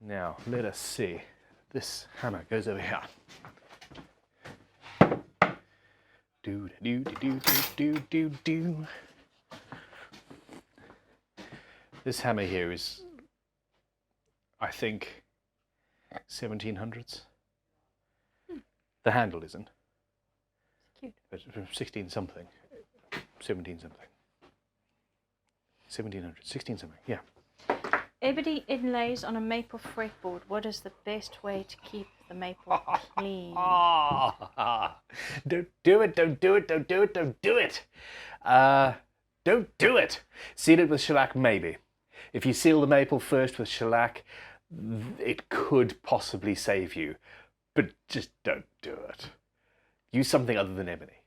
Now, let us see. This hammer goes over here. Do do do do do do do. This hammer here is, I think, 1700s. The handle isn't. Cute. But from 16 something, 17 something. 1700, 16 something, yeah. Ebony inlays on a maple fretboard. What is the best way to keep the maple clean? Don't do it, don't do it, don't do it, don't do it. Don't do it. Seal it with shellac, maybe. If you seal the maple first with shellac, it could possibly save you. But just don't do it. Use something other than ebony.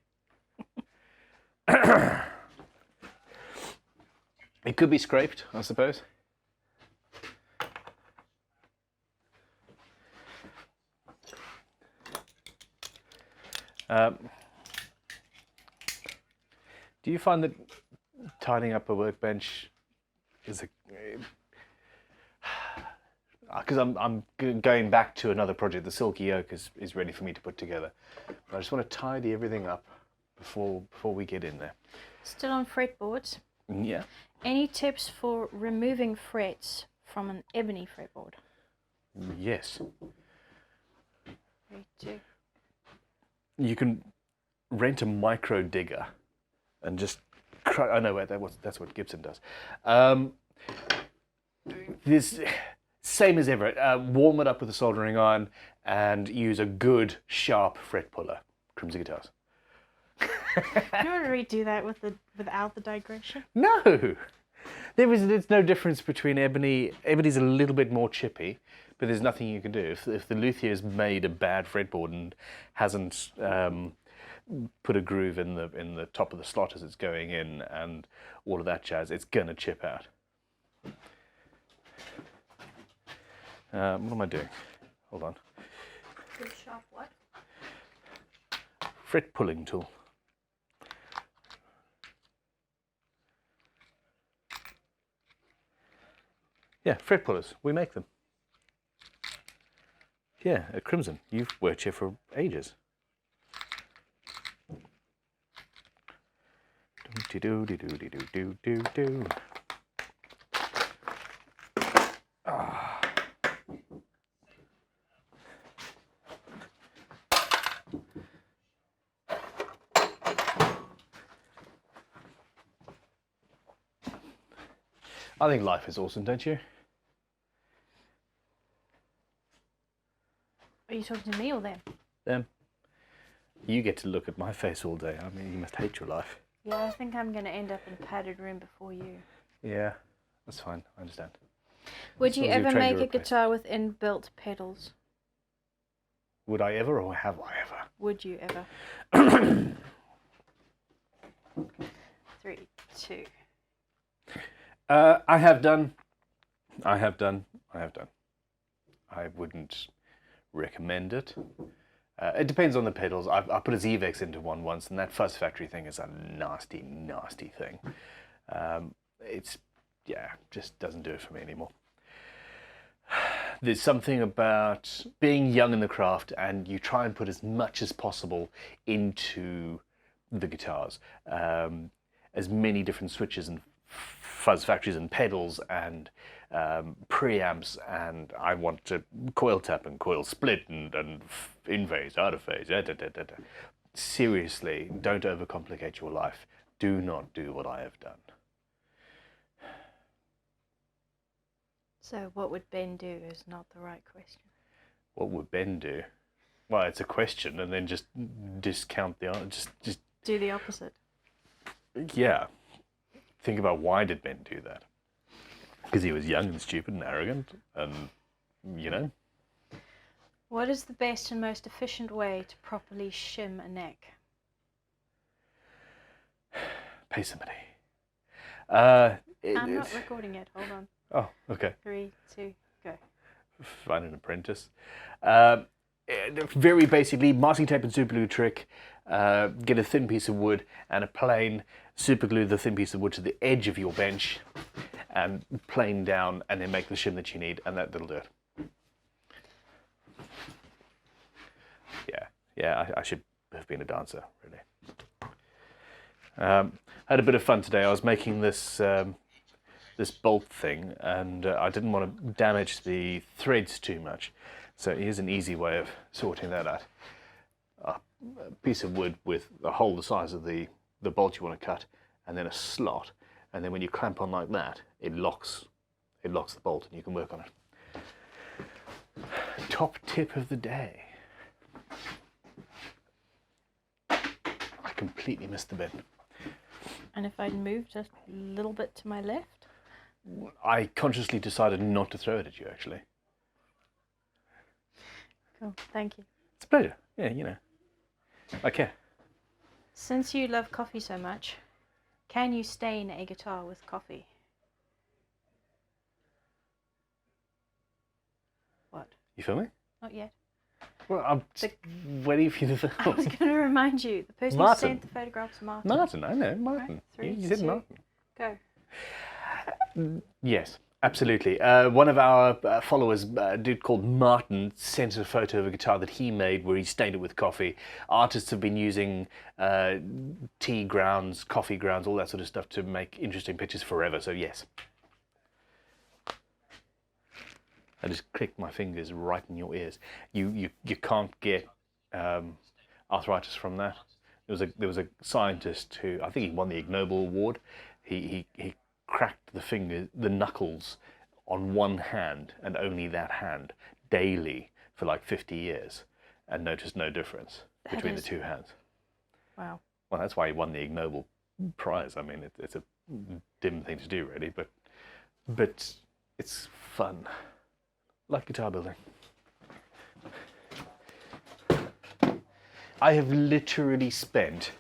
It could be scraped, I suppose. Do you find that tidying up a workbench is a... Because I'm going back to another project. The Silky Oak is ready for me to put together. But I just want to tidy everything up before we get in there. Still on fretboards. Yeah. Any tips for removing frets from an ebony fretboard? Yes. 3, 2. You can rent a micro digger and just I know that's what Gibson does. This same as ever. Warm it up with a soldering iron and use a good sharp fret puller. Crimson Guitars. You want to redo that without the digression? No, there's no difference between ebony. Ebony's a little bit more chippy, but there's nothing you can do. If the luthier's made a bad fretboard and hasn't put a groove in the top of the slot as it's going in and all of that jazz, it's gonna chip out. What am I doing? Hold on. Good sharp what? Fret pulling tool. Yeah, fret pullers. We make them. Yeah, at Crimson. You've worked here for ages. Do do do do do do do do. Ah. I think life is awesome, don't you? Are you talking to me or them? Them. You get to look at my face all day. I mean, you must hate your life. Yeah, I think I'm going to end up in a padded room before you. Yeah, that's fine. I understand. Would you ever make a guitar with inbuilt pedals? Would I ever, or have I ever? Would you ever? 3, 2. I have done. I wouldn't recommend it. It depends on the pedals. I put a Z-Vex into one once, and that Fuzz Factory thing is a nasty, nasty thing. Just doesn't do it for me anymore. There's something about being young in the craft, and you try and put as much as possible into the guitars. As many different switches and fuzz factories and pedals and preamps, and I want to coil tap and coil split and in phase, out of phase. Seriously, don't overcomplicate your life. Do not do what I have done. So what would Ben do is not the right question. What would Ben do? Well, it's a question, and then just discount the answer. Just do the opposite. Yeah. Think about why did Ben do that? Because he was young and stupid and arrogant, and you know. What is the best and most efficient way to properly shim a neck? Pay somebody. I'm not recording yet. Hold on. Oh, okay. 3, 2, go. Find an apprentice. Very basically, masking tape and super glue trick. Get a thin piece of wood and a plane. Super glue the thin piece of wood to the edge of your bench, and plane down, and then make the shim that you need, and that'll do it. Yeah, I should have been a dancer, really. I had a bit of fun today. I was making this this bolt thing, and I didn't want to damage the threads too much. So here's an easy way of sorting that out. A piece of wood with a hole the size of the bolt you want to cut, and then a slot. And then when you clamp on like that, it locks the bolt, and you can work on it. Top tip of the day. I completely missed the bin. And if I'd moved a little bit to my left? I consciously decided not to throw it at you, actually. Cool, thank you. It's a pleasure. Yeah, you know. I care. Since you love coffee so much, can you stain a guitar with coffee? What? You feel me? Not yet. Well, I'm just waiting for you to... I was going to remind you, the person who Martin. sent the photographs, Martin. Martin, I know, Martin. Right, You said 3, 2, Martin. Go. Yes, absolutely. One of our followers, a dude called Martin, sent a photo of a guitar that he made where he stained it with coffee. Artists have been using tea grounds, coffee grounds, all that sort of stuff to make interesting pictures forever, so yes. I just clicked my fingers right in your ears. You can't get arthritis from that. There was a scientist who, I think he won the Ig Nobel Award. He cracked the knuckles on one hand and only that hand daily for like 50 years and noticed no difference between the two hands. Wow. Well, that's why he won the Ig Nobel Prize. I mean, it's a dim thing to do, really, but it's fun. Like guitar building. I have literally spent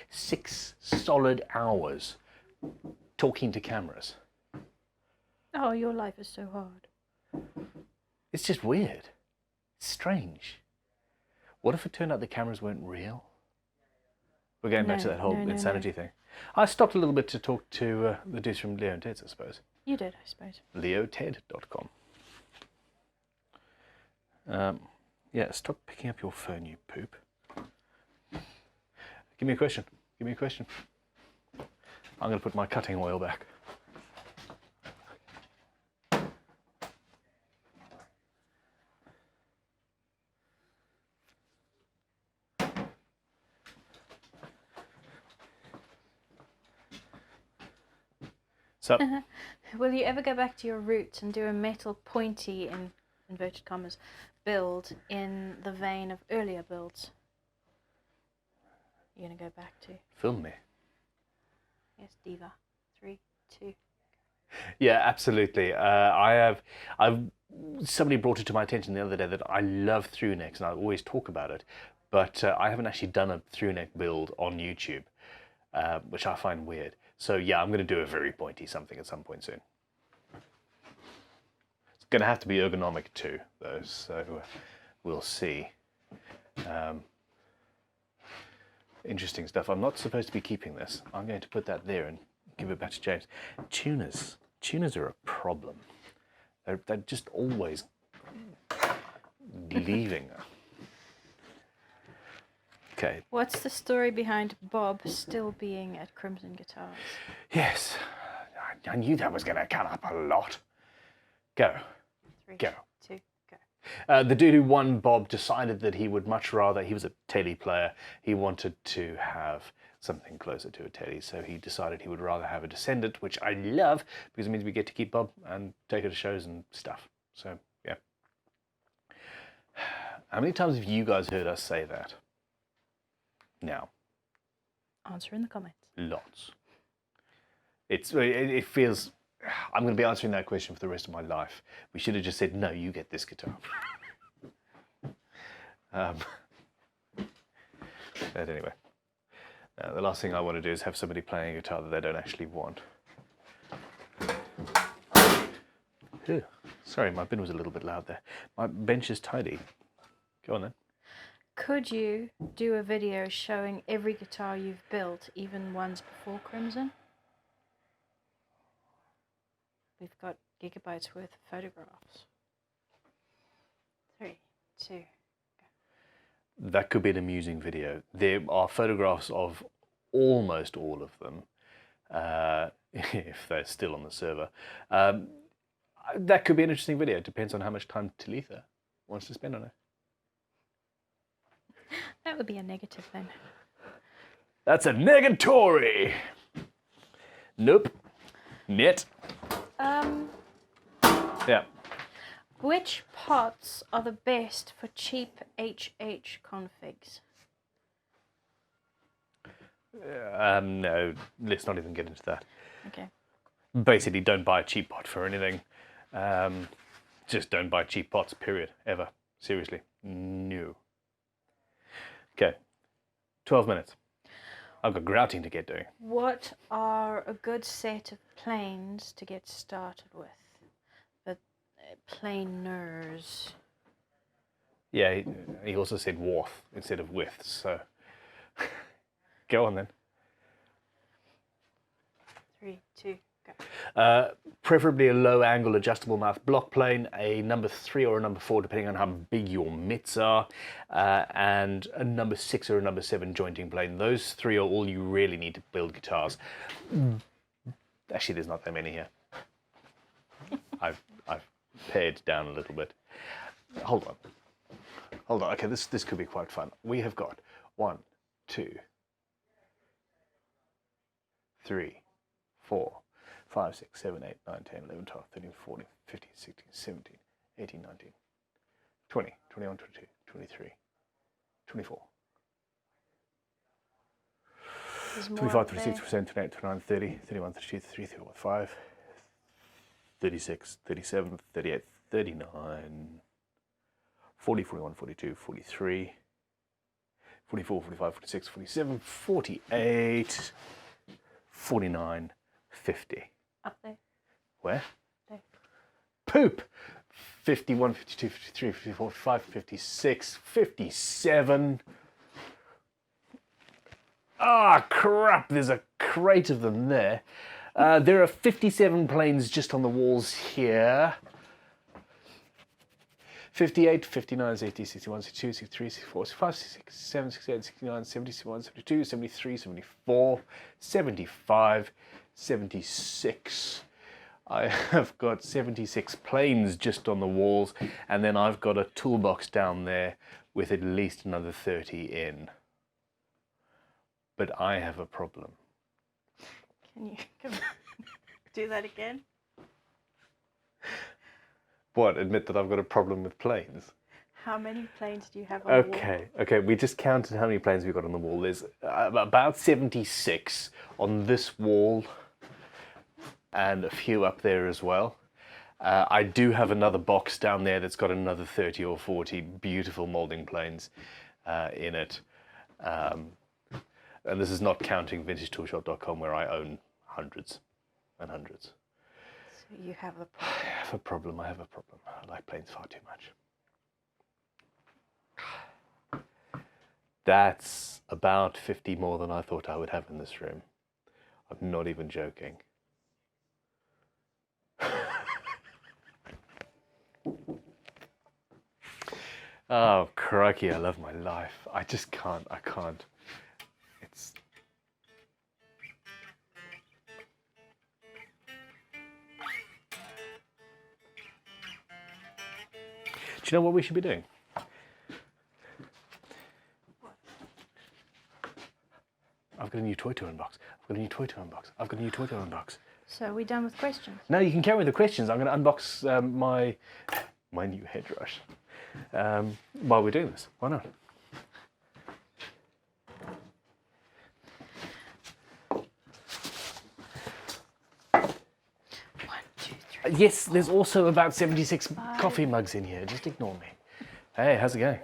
6 solid hours talking to cameras. Oh, your life is so hard. It's just weird. It's strange. What if it turned out the cameras weren't real? We're going back to that whole insanity thing. I stopped a little bit to talk to the dudes from Leo and Ted's, I suppose. You did, I suppose. leoted.com. Yeah, stop picking up your phone, you poop. Give me a question. Give me a question. I'm going to put my cutting oil back. So, Will you ever go back to your roots and do a metal pointy, in inverted commas, build in the vein of earlier builds? You're going to go back to? film me. Yes, Diva. 3, 2. Yeah, absolutely. Somebody brought it to my attention the other day that I love through necks, and I always talk about it, but I haven't actually done a through neck build on YouTube, which I find weird. So yeah, I'm going to do a very pointy something at some point soon. It's going to have to be ergonomic too, though, so we'll see. Interesting stuff. I'm not supposed to be keeping this. I'm going to put that there and give it back to James. Tuners are a problem. They're just always leaving. Okay. What's the story behind Bob still being at Crimson Guitars? Yes, I knew that was going to come up a lot. Go. 3, Go. 2, go. The dude who won, Bob, decided that he would much rather, he was a telly player, he wanted to have something closer to a telly, so he decided he would rather have a Descendant, which I love, because it means we get to keep Bob and take her to shows and stuff. So, yeah. How many times have you guys heard us say that? Now. Answer in the comments. Lots. It feels... I'm going to be answering that question for the rest of my life. We should have just said, no, you get this guitar. But anyway. The last thing I want to do is have somebody playing a guitar that they don't actually want. Ew. Sorry, my bin was a little bit loud there. My bench is tidy. Go on then. Could you do a video showing every guitar you've built, even ones before Crimson? we've got gigabytes worth of photographs. 3, 2. That could be an amusing video. There are photographs of almost all of them, if they're still on the server. That could be an interesting video. It depends on how much time Talitha wants to spend on it. That would be a negative then. That's a negatory! Nope. Net. Yeah. Which pots are the best for cheap HH configs? No, let's not even get into that. Okay. Basically, don't buy a cheap pot for anything. Just don't buy cheap pots, period. Ever. Seriously. No. Okay. 12 minutes. I've got grouting to get doing. What are a good set of planes to get started with? But planers. Yeah, he also said warth instead of width, so go on then. 3, 2, go. Preferably a low angle adjustable mouth block plane, a number 3 or a number 4 depending on how big your mitts are, and a number 6 or a number 7 jointing plane. Those 3 are all you really need to build guitars. Actually, there's not that many here. I've pared down a little bit. Hold on. Okay, this could be quite fun. We have got 1, 2, 3, 4, 5, 6, 7, 8, 9, 10, 11, 12, 13, 14, 15, 16, 17, 18, 19, 20, 21, 22, 23, 24, 25, 26, 27, 28, 29, 30, 31, 32, 33, 34, 35, 36, 37, 38, 39, 40, 41, 42, 43, 44, 45, 46, 47, 48, 49, 50. Up there. Where? There. Poop! 51, 52, 53, 54, 55, 56, 57. Ah, crap, there's a crate of them there. There are 57 planes just on the walls here. 58, 59, 60, 61, 62, 63, 64, 65, 66, 67, 68, 69, 70, 71, 72, 73, 74, 75, 76. I have got 76 planes just on the walls, and then I've got a toolbox down there with at least another 30 in. But I have a problem. Can you do that again? What? Admit that I've got a problem with planes? How many planes do you have on the wall? Okay, we just counted how many planes we've got on the wall. There's about 76 on this wall and a few up there as well. I do have another box down there that's got another 30 or 40 beautiful molding planes in it. And this is not counting VintageToolshop.com, where I own hundreds and hundreds. So you have a problem. I have a problem. I like planes far too much. That's about 50 more than I thought I would have in this room. I'm not even joking. Oh, crikey, I love my life. I just can't. It's... Do you know what we should be doing? I've got a new toy to unbox. I've got a new toy to unbox. So are we done with questions? No, you can carry the questions. I'm going to unbox my new head rush while we're doing this. Why not? Yes, there's also about 76 coffee mugs in here. Just ignore me. Hey, how's it going?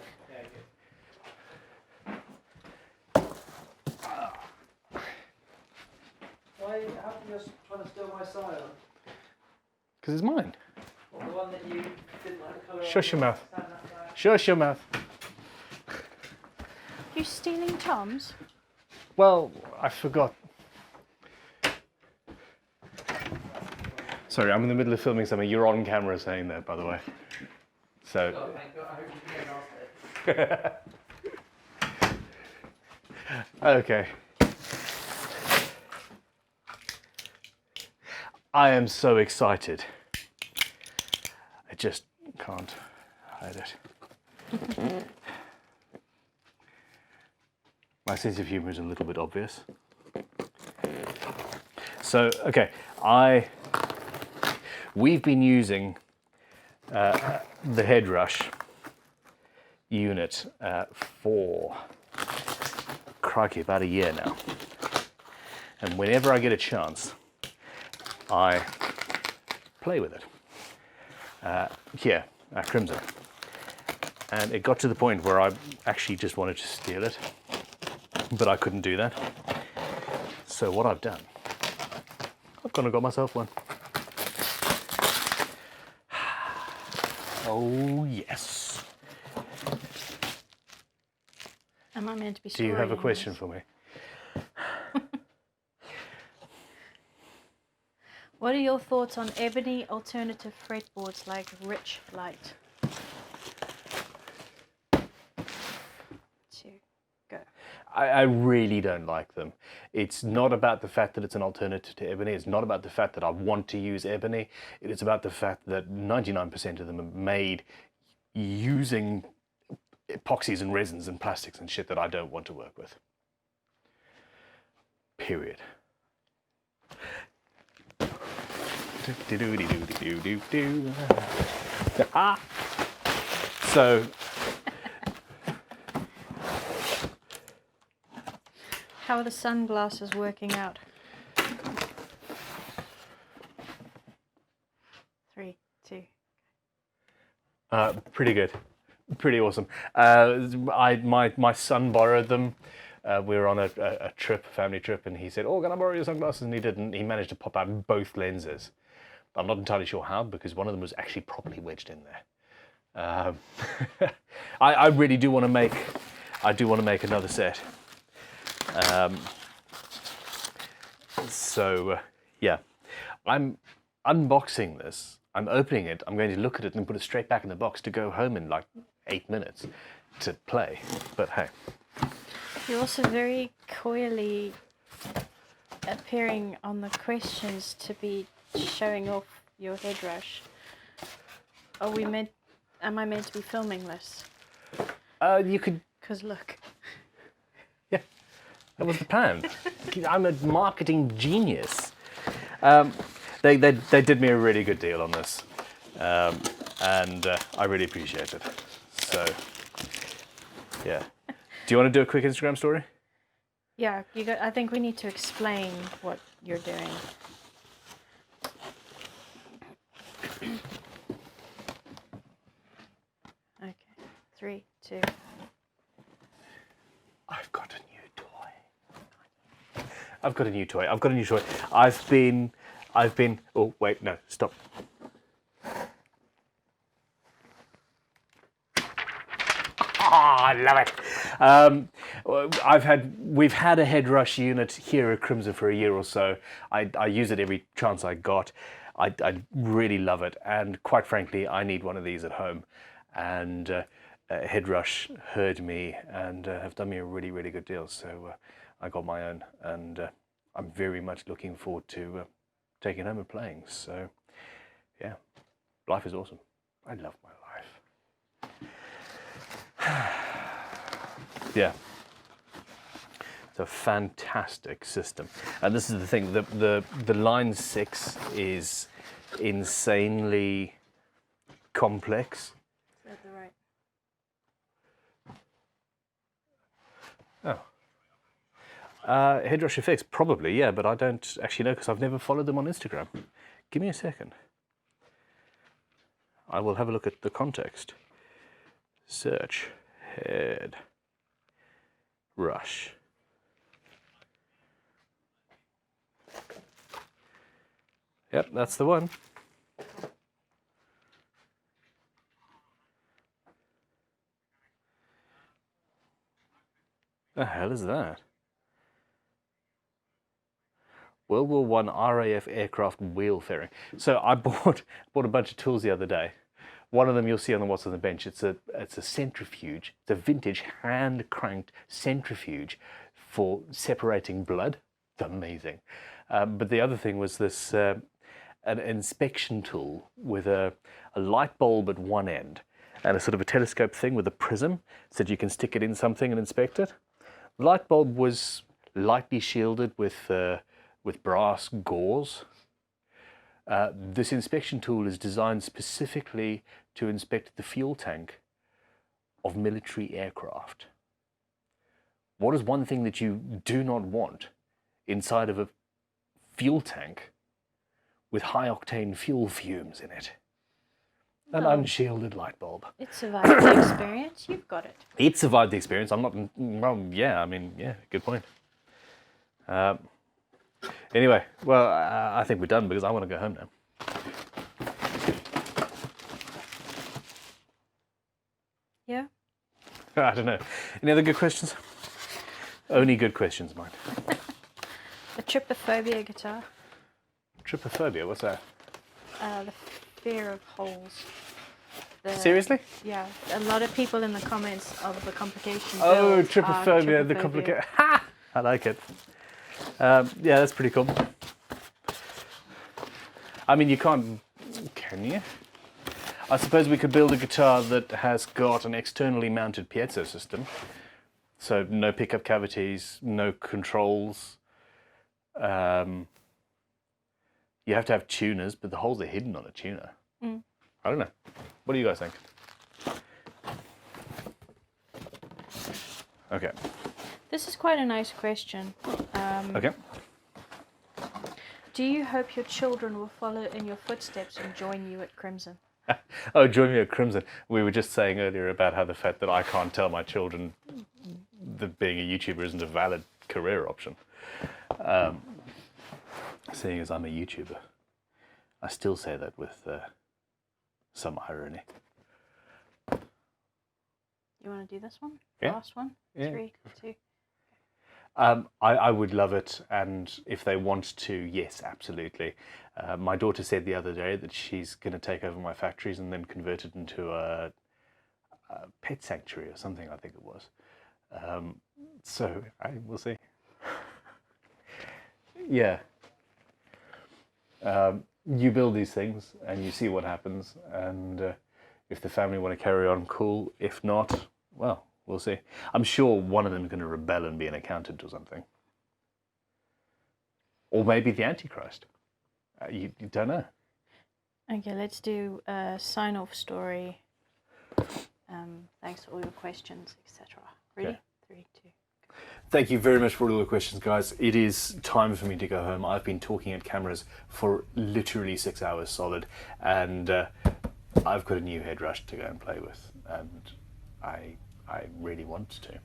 Why how come you're trying to steal my Scion? Because it's mine. Well, the one that you didn't like the colour of? Shush your mouth. Stand that guy. Shush your mouth. You stealing Tom's? Well, I forgot. Sorry, I'm in the middle of filming something. You're on camera saying that, by the way. So. Oh, thank God. I hope you didn't ask it. Okay. I am so excited. I just can't hide it. My sense of humor is a little bit obvious. So, okay, we've been using the head rush unit for, crikey, about a year now. And whenever I get a chance, I play with it here at Crimson. And it got to the point where I actually just wanted to steal it, but I couldn't do that. So what I've done, I've gone and got myself one. Oh yes. Am I meant to be Do you have a storying question this? for me? What are your thoughts on ebony alternative fretboards like Rich Light? 2, go. I really don't like them. It's not about the fact that it's an alternative to ebony. It's not about the fact that I want to use ebony. It is about the fact that 99% of them are made using epoxies and resins and plastics and shit that I don't want to work with. Period. So, How are the sunglasses working out? 3, 2. pretty good, pretty awesome. My son borrowed them. We were on a trip, family trip, and he said, "Oh, can I borrow your sunglasses?" And he didn't. He managed to pop out both lenses. I'm not entirely sure how, because one of them was actually properly wedged in there. I really do want to make. I do want to make another set. Yeah, I'm unboxing this. I'm opening it. I'm going to look at it and put it straight back in the box to go home in like 8 minutes to play. But hey. You're also very coyly appearing on the questions to be showing off your head rush. Am I meant to be filming this? You could. Because look. Yeah, that was the plan. I'm a marketing genius. They did me a really good deal on this, and I really appreciate it. So, yeah. Do you want to do a quick Instagram story? Yeah, I think we need to explain what you're doing. Okay, 3, 2. I've got a new toy. I've got a new toy. I've got a new toy. I've been. Oh wait, no, stop. I love it. We've had a head rush unit here at Crimson for a year or so. I use it every chance I got. I really love it, and quite frankly, I need one of these at home. And Head Rush heard me and have done me a really, really good deal. So I got my own, and I'm very much looking forward to taking it home and playing. So yeah, life is awesome. I love my life. Yeah, it's a fantastic system, and this is the thing. The Line 6 is insanely complex. Is that the right? Oh. Head Rush Ep.6, probably, yeah, but I don't actually know because I've never followed them on Instagram. Give me a second. I will have a look at the context. Search Head Rush. Yep, that's the one. The hell is that? World War One RAF aircraft wheel fairing. So I bought a bunch of tools the other day. One of them you'll see on the What's on the Bench. It's a centrifuge. It's a vintage hand cranked centrifuge for separating blood. It's amazing. But the other thing was this an inspection tool with a light bulb at one end and a sort of a telescope thing with a prism so that you can stick it in something and inspect it. The light bulb was lightly shielded with brass gauze. This inspection tool is designed specifically to inspect the fuel tank of military aircraft. What is one thing that you do not want inside of a fuel tank with high-octane fuel fumes in it? An unshielded light bulb. It survived the experience. You've got it. It survived the experience. I'm not... Well, yeah, I mean, yeah, good point. Anyway, well, I think we're done because I want to go home now. Yeah. I don't know. Any other good questions? Only good questions, mine. The trypophobia guitar. Trypophobia, what's that? The fear of holes. Seriously? Yeah, a lot of people in the comments of the complication. Oh, build are trypophobia, the complicated. Ha! I like it. Yeah, that's pretty cool. I mean, you can't, can you? I suppose we could build a guitar that has got an externally mounted piezo system. So no pickup cavities, no controls. You have to have tuners, but the holes are hidden on a tuner. Mm. I don't know. What do you guys think? Okay. This is quite a nice question. Okay. Do you hope your children will follow in your footsteps and join you at Crimson? Oh, join me at Crimson. We were just saying earlier about how the fact that I can't tell my children that being a YouTuber isn't a valid career option. Seeing as I'm a YouTuber, I still say that with some irony. You want to do this one? Yeah. Last one? Yeah. 3, 2. I would love it, and if they want to, yes, absolutely. My daughter said the other day that she's going to take over my factories and then convert it into a pet sanctuary or something, I think it was. So, we'll see. Yeah. You build these things and you see what happens, and if the family want to carry on, cool. If not, well, we'll see. I'm sure one of them is going to rebel and be an accountant or something. Or maybe the Antichrist. You don't know. Okay, let's do a sign-off story. Thanks for all your questions, etc. Ready? Okay. 3, 2. Thank you very much for all your questions, guys. It is time for me to go home. I've been talking at cameras for literally 6 hours solid, and I've got a new head rush to go and play with, and I really want to.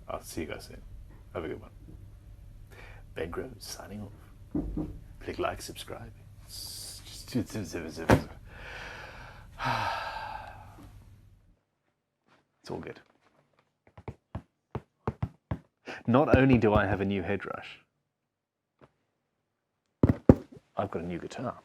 I'll see you guys soon. Have a good one. Ben Groves signing off. Click like, subscribe. It's all good. Not only do I have a new head rush, I've got a new guitar.